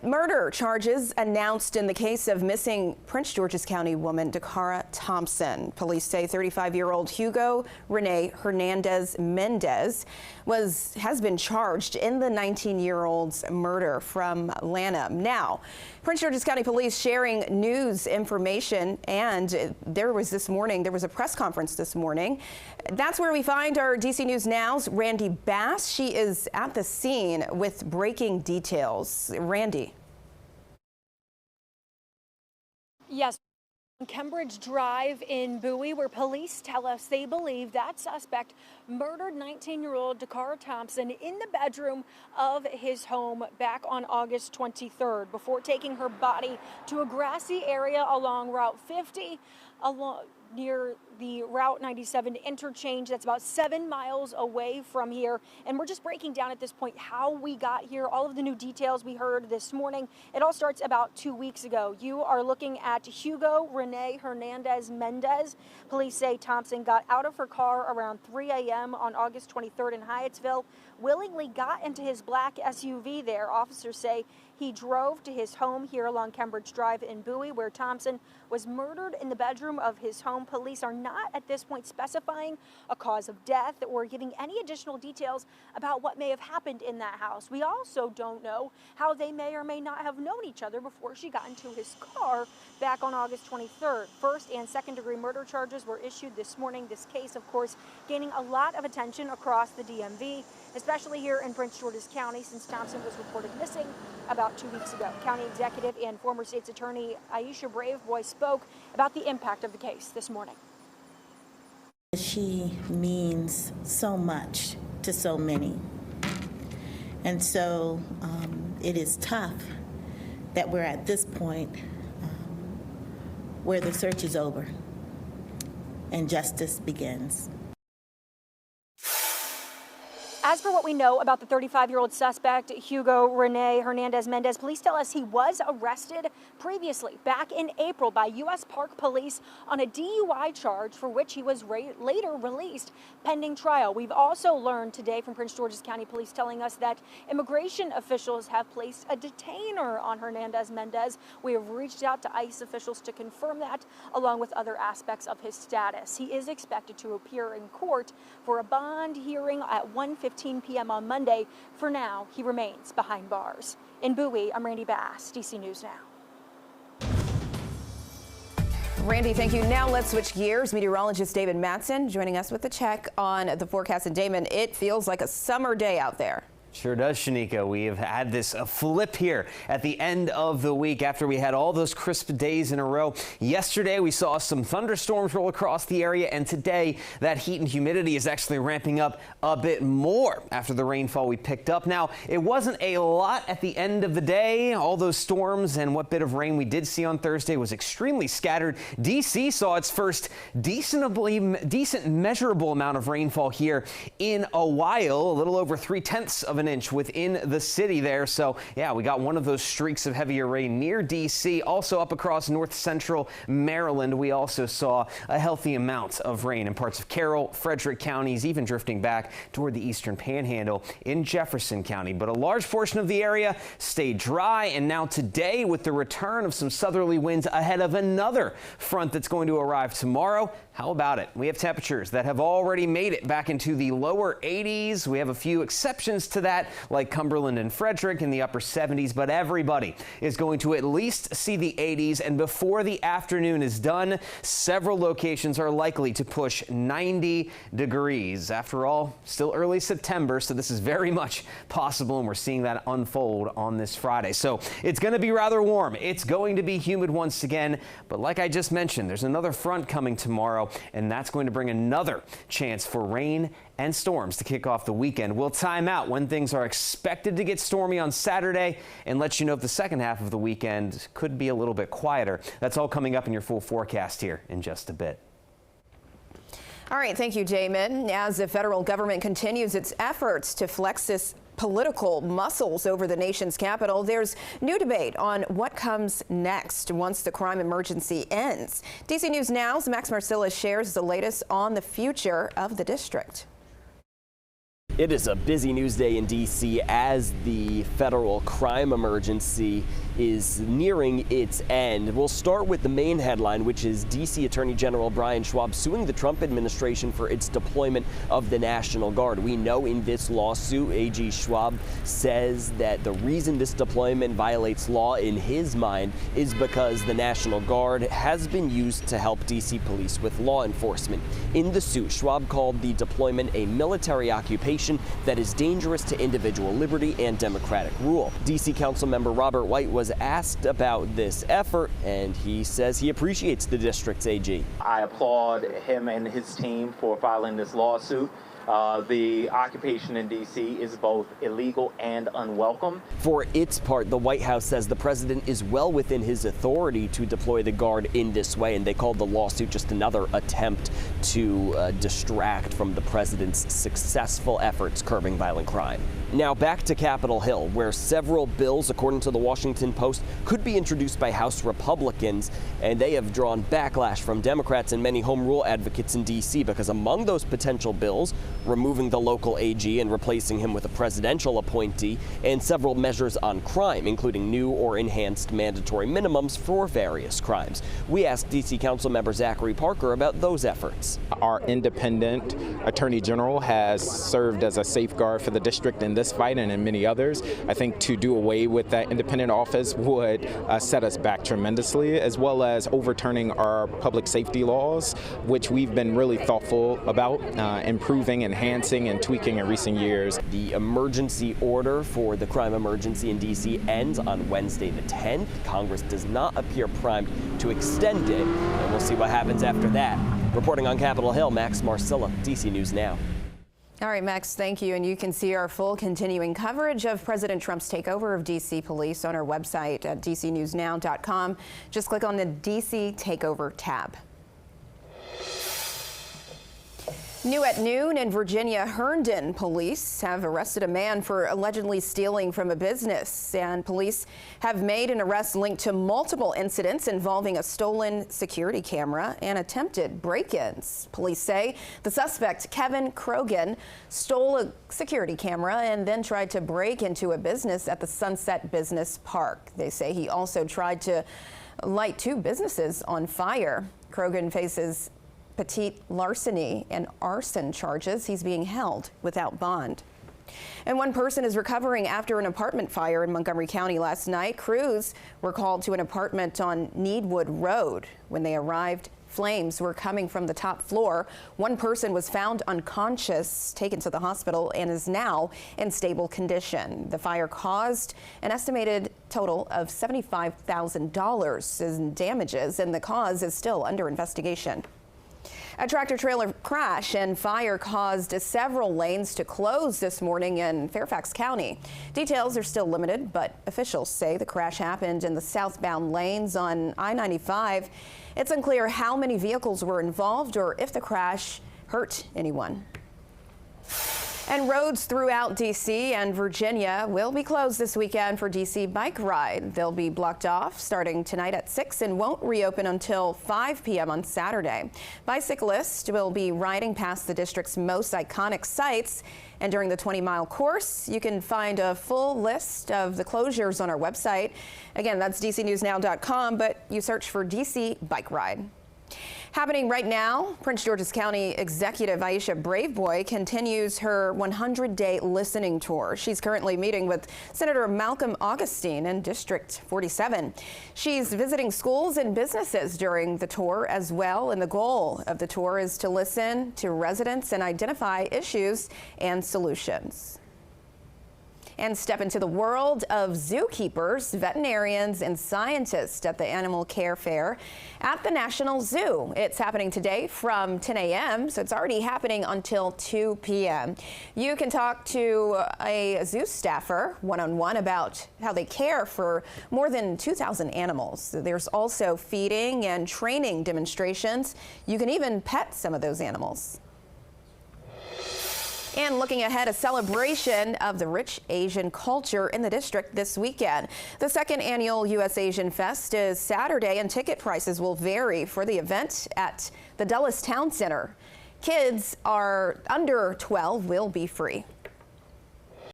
Murder charges announced in the case of missing Prince George's County woman Dakara Thompson. Police say 35-year-old Hugo Rene Hernandez Mendez has been charged in the 19-year-old's murder from Lanham. Now, Prince George's County Police sharing news information, and there was a press conference this morning. That's where we find our DC News Now's Randy Bass. She is at the scene with breaking details. Randy. Yes. Cambridge Drive in Bowie, where police tell us they believe that suspect murdered 19-year-old Dakara Thompson in the bedroom of his home back on August 23rd before taking her body to a grassy area along Route 50 near the Route 97 interchange. That's about 7 miles away from here. And we're just breaking down at this point how we got here, all of the new details we heard this morning. It all starts about 2 weeks ago. You are looking at Hugo Rene Hernandez Mendez. Police say Thompson got out of her car around 3 a.m. on August 23rd in Hyattsville, willingly got into his black SUV there. Officers say he drove to his home here along Cambridge Drive in Bowie, where Thompson was murdered in the bedroom of his home. Police are not at this point specifying a cause of death or giving any additional details about what may have happened in that house. We also don't know how they may or may not have known each other before she got into his car back on August 23rd. First and second degree murder charges were issued this morning. This case, of course, gaining a lot of attention across the DMV, especially here in Prince George's County, since Thompson was reported missing about 2 weeks ago. County Executive and former State's Attorney Aisha Braveboy spoke about the impact of the case this morning. She means so much to so many. And so it is tough that we're at this point where the search is over and justice begins. As for what we know about the 35-year-old suspect, Hugo Rene Hernandez Mendez, police tell us he was arrested previously back in April by U.S. Park Police on a DUI charge for which he was later released pending trial. We've also learned today from Prince George's County Police telling us that immigration officials have placed a detainer on Hernandez Mendez. We have reached out to ICE officials to confirm that, along with other aspects of his status. He is expected to appear in court for a bond hearing at 1:15 p.m. on Monday. For now, he remains behind bars. In Bowie, I'm Randy Bass, DC News Now. Randy, thank you. Now let's switch gears. Meteorologist David Matson joining us with a check on the forecast. And Damon, it feels like a summer day out there. Sure does, Shanika. We have had this flip here at the end of the week after we had all those crisp days in a row. Yesterday, we saw some thunderstorms roll across the area, and today that heat and humidity is actually ramping up a bit more after the rainfall we picked up. Now, it wasn't a lot at the end of the day. All those storms and what bit of rain we did see on Thursday was extremely scattered. D.C. saw its first decent measurable amount of rainfall here in a while, a little over 3/10 of an inch within the city there. So yeah, we got one of those streaks of heavier rain near DC. Also up across north central Maryland, we also saw a healthy amount of rain in parts of Carroll, Frederick counties, even drifting back toward the eastern panhandle in Jefferson County. But a large portion of the area stayed dry, and now today, with the return of some southerly winds ahead of another front that's going to arrive tomorrow, how about it? We have temperatures that have already made it back into the lower 80s. We have a few exceptions to that, like Cumberland and Frederick in the upper 70s, but everybody is going to at least see the 80s. And before the afternoon is done, several locations are likely to push 90 degrees. After all, still early September, so this is very much possible, and we're seeing that unfold on this Friday. So it's going to be rather warm. It's going to be humid once again, but like I just mentioned, there's another front coming tomorrow, and that's going to bring another chance for rain and storms to kick off the weekend. We'll time out when things are expected to get stormy on Saturday and let you know if the second half of the weekend could be a little bit quieter. That's all coming up in your full forecast here in just a bit. All right, thank you, Damon. As the federal government continues its efforts to flex its political muscles over the nation's capital, there's new debate on what comes next once the crime emergency ends. DC News Now's Max Marcellus shares the latest on the future of the district. It is a busy news day in D.C. as the federal crime emergency is nearing its end. We'll start with the main headline, which is D.C. Attorney General Brian Schwab suing the Trump administration for its deployment of the National Guard. We know in this lawsuit, AG Schwab says that the reason this deployment violates law in his mind is because the National Guard has been used to help D.C. police with law enforcement. In the suit, Schwab called the deployment a military occupation that is dangerous to individual liberty and democratic rule. D.C. Councilmember Robert White was asked about this effort, and he says he appreciates the district's AG. I applaud him and his team for filing this lawsuit. The occupation in D.C. is both illegal and unwelcome. For its part, the White House says the president is well within his authority to deploy the Guard in this way, and they called the lawsuit just another attempt to distract from the president's successful efforts curbing violent crime. Now back to Capitol Hill, where several bills, according to the Washington Post, could be introduced by House Republicans, and they have drawn backlash from Democrats and many home rule advocates in D.C. because among those potential bills, removing the local AG and replacing him with a presidential appointee, and several measures on crime, including new or enhanced mandatory minimums for various crimes. We asked D.C. Councilmember Zachary Parker about those efforts. Our independent Attorney General has served as a safeguard for the district in this fight and in many others. I think to do away with that independent office would set us back tremendously, as well as overturning our public safety laws, which we've been really thoughtful about improving, enhancing, and tweaking in recent years. The emergency order for the crime emergency in D.C. ends on Wednesday the 10th. Congress does not appear primed to extend it, and we'll see what happens after that. Reporting on Capitol Hill, Max Marcilla, D.C. News Now. All right, Max, thank you. And you can see our full continuing coverage of President Trump's takeover of D.C. police on our website at dcnewsnow.com. Just click on the D.C. Takeover tab. New at noon in Virginia, Herndon police have arrested a man for allegedly stealing from a business, and police have made an arrest linked to multiple incidents involving a stolen security camera and attempted break-ins. Police say the suspect, Kevin Krogan, stole a security camera and then tried to break into a business at the Sunset Business Park. They say he also tried to light two businesses on fire. Krogan faces petite larceny and arson charges. He's being held without bond. And one person is recovering after an apartment fire in Montgomery County last night. Crews were called to an apartment on Needwood Road. When they arrived, flames were coming from the top floor. One person was found unconscious, taken to the hospital, and is now in stable condition. The fire caused an estimated total of $75,000 in damages, and the cause is still under investigation. A tractor-trailer crash and fire caused several lanes to close this morning in Fairfax County. Details are still limited, but officials say the crash happened in the southbound lanes on I-95. It's unclear how many vehicles were involved or if the crash hurt anyone. And roads throughout D.C. and Virginia will be closed this weekend for D.C. Bike Ride. They'll be blocked off starting tonight at 6 and won't reopen until 5 p.m. on Saturday. Bicyclists will be riding past the district's most iconic sites. And during the 20-mile course, you can find a full list of the closures on our website. Again, that's dcnewsnow.com, but you search for D.C. Bike Ride. Happening right now, Prince George's County Executive Aisha Braveboy continues her 100-day listening tour. She's currently meeting with Senator Malcolm Augustine in District 47. She's visiting schools and businesses during the tour as well, and the goal of the tour is to listen to residents and identify issues and solutions. And step into the world of zookeepers, veterinarians, and scientists at the Animal Care Fair at the National Zoo. It's happening today from 10 a.m., so it's already happening until 2 p.m. You can talk to a zoo staffer one-on-one about how they care for more than 2,000 animals. There's also feeding and training demonstrations. You can even pet some of those animals. And looking ahead, a celebration of the rich Asian culture in the district this weekend. The second annual U.S. Asian Fest is Saturday, and ticket prices will vary for the event at the Dulles Town Center. Kids are under 12 will be free.